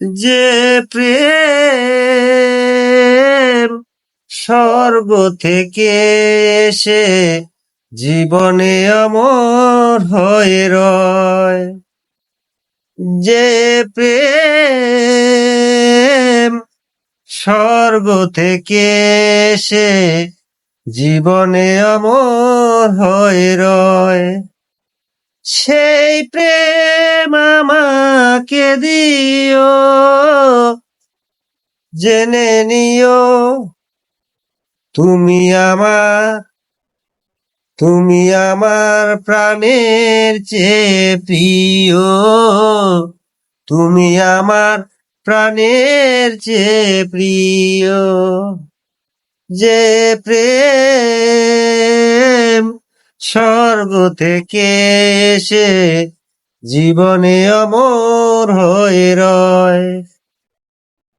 যে প্রেম স্বর্গ থেকে এসে জীবনে অমর হয়ে রয়, যে প্রেম স্বর্গ থেকে এসে জীবনে অমর হয়ে রয়, সেই প্রেম আমাকে দিও, জেনে নিও তুমি আমার, তুমি আমার প্রাণের চেয়ে প্রিয়, তুমি আমার প্রাণের চেয়ে প্রিয়। যে প্রেম স্বর্গ থেকে এসে জীবনে অমর হয়ে রয়।